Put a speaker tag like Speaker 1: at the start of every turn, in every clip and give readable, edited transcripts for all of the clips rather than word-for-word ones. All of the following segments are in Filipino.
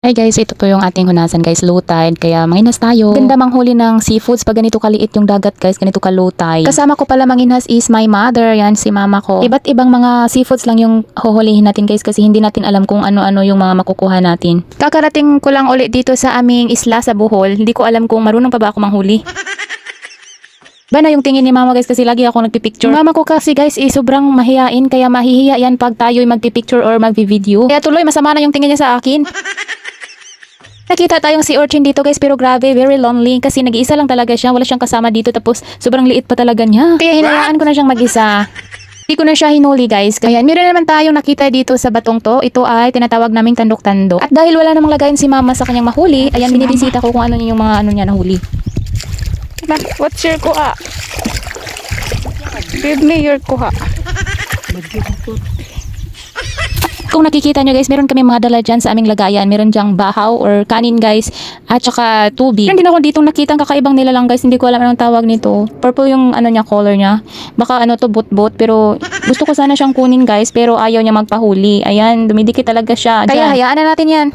Speaker 1: Hi guys, ito po yung ating hunasan guys, low tide, kaya manginas tayo. Ganda manghuli ng seafoods pag ganito kaliit yung dagat guys, ganito ka low tide. Kasama ko pala manginas is my mother, yan si mama ko. Iba't ibang mga seafoods lang yung huhulihin natin guys kasi hindi natin alam kung ano-ano yung mga makukuha natin. Kakarating ko lang ulit dito sa aming isla sa Bohol, hindi ko alam kung marunong pa ba ako manghuli. Ba na yung tingin ni mama guys kasi lagi ako nagpipicture. Mama ko kasi guys sobrang mahihain kaya mahihiya yan pag tayo'y magpipicture or magvi-video. Kaya tuloy masama na yung tingin niya sa akin. Nakita tayong si Urchin dito guys pero grabe, very lonely kasi nag-iisa lang talaga siya, wala siyang kasama dito tapos sobrang liit pa talaga niya. Kaya hinayaan ko na siyang mag-isa. Hindi ko na siya hinuli guys. Kaya meron naman tayong nakita dito sa batong to, ito ay tinatawag naming tandok-tandok. At dahil wala namang lagayin si mama sa kanyang mahuli, ayan binibisita ko kung ano yung mga ano niya nahuli.
Speaker 2: What's your kuha? Give me your kuha.
Speaker 1: Kung nakikita nyo guys, meron kami mga dala dyan sa aming lagayan. Meron dyang bahaw or kanin guys at saka tubig. Meron din ako ditong nakita kakaibang nilalang guys. Hindi ko alam anong tawag nito. Purple yung ano niya, color niya. Baka ano to, bot-bot. Pero gusto ko sana siyang kunin guys. Pero ayaw niya magpahuli. Ayan, dumidikit talaga siya. Kaya hayaan na natin yan.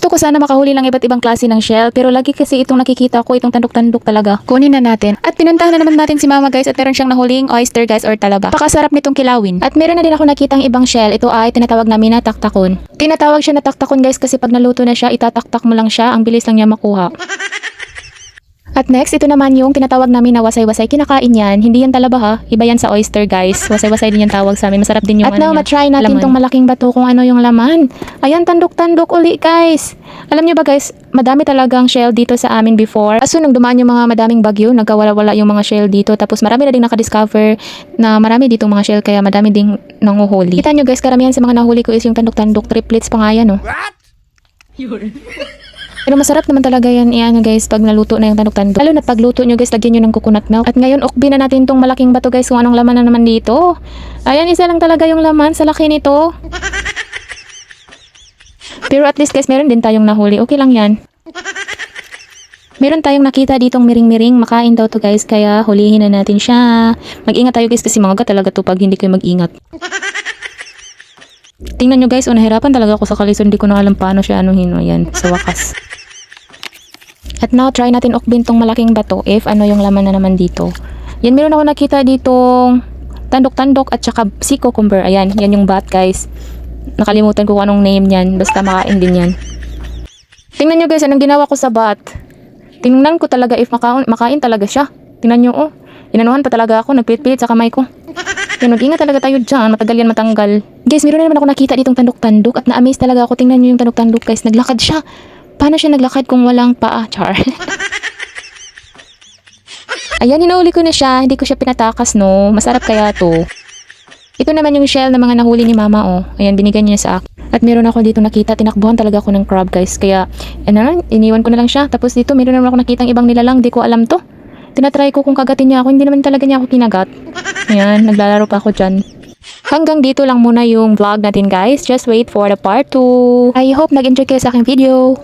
Speaker 1: Gusto ko sana makahuli lang iba't ibang klase ng shell pero lagi kasi itong nakikita ko itong tandok-tandok talaga. Kunin na natin. At pinuntahan na naman natin si mama guys at meron siyang nahuling oyster guys or talaba. Pakasarap nitong kilawin. At meron na din ako nakitang ibang shell. Ito ay tinatawag namin na taktakon. Tinatawag siya na taktakon guys kasi pag naluto na siya itataktak mo lang siya. Ang bilis lang niya makuha. At next, ito naman yung tinatawag namin na wasay-wasay. Kinakain yan. Hindi yan talaba ha. Iba yan sa oyster guys. Wasay-wasay din yung tawag sa amin. Masarap din yung
Speaker 2: At
Speaker 1: ano
Speaker 2: now,
Speaker 1: matry natin tong malaking bato kung ano yung laman. Ayan, tandok-tandok uli guys. Alam nyo ba guys, madami talagang shell dito sa amin before. Aso nung dumaan yung mga madaming bagyo, nagkawala-wala yung mga shell dito. Tapos marami na ding nakadiscover na marami ditong mga shell kaya madami ding nanguhuli. Kita nyo guys, karamihan sa mga nahuli ko is yung tandok-tandok. Triplets pa nga yan oh. Pero masarap naman talaga yan iyan guys pag naluto na yung tandok-tandok. Lalo na pag luto nyo guys, lagyan nyo ng coconut milk. At ngayon, ukbi na natin tong malaking bato guys kung anong laman na naman dito. Ayan, isa lang talaga yung laman sa laki nito. Pero at least guys, meron din tayong nahuli. Okay lang yan. Meron tayong nakita ditong miring-miring. Makain daw to guys, kaya hulihin na natin siya. Mag-ingat tayo guys kasi mga talaga to pag hindi kayo mag-ingat. Tingnan nyo guys, nahirapan talaga ako sa kalison. Hindi ko na alam paano siya anuhin. Ayan, sa wakas. At now, try natin ukbin tong malaking bato if ano yung laman na naman dito. Yan, meron ako nakita ditong tandok-tandok at saka sea cucumber. Ayan, yan yung bat guys. Nakalimutan ko kung anong name niyan. Basta makain din yan. Tingnan nyo guys, anong ginawa ko sa bat. Tingnan ko talaga if makain talaga siya. Tingnan nyo oh. Inanuhan pa talaga ako. Nagpilit-pilit sa kamay ko. Yan, mag-ingat talaga tayo dyan. Matagal yan matanggal. Guys, meron na naman ako nakita ditong tandok-tandok. At na-amaze talaga ako. Tingnan nyo yung tandok-tandok guys. Naglakad siya. Paano siya naglakad kung walang paa? Char. Ayan, hinauli ko na siya. Hindi ko siya pinatakas, no? Masarap kaya to. Ito naman yung shell na mga nahuli ni mama, oh. Ayan, binigyan niya sa akin. At meron ako dito nakita. Tinakbuhan talaga ako ng crab, guys. Kaya, iniwan ko na lang siya. Tapos dito, meron naman ako nakitang ibang nilalang. Di ko alam to. Tinatry ko kung kagatin niya ako. Hindi naman talaga niya ako kinagat. Ayan, naglalaro pa ako dyan. Hanggang dito lang muna yung vlog natin guys. Just wait for the part 2. I hope nag-enjoy kayo sa aking video.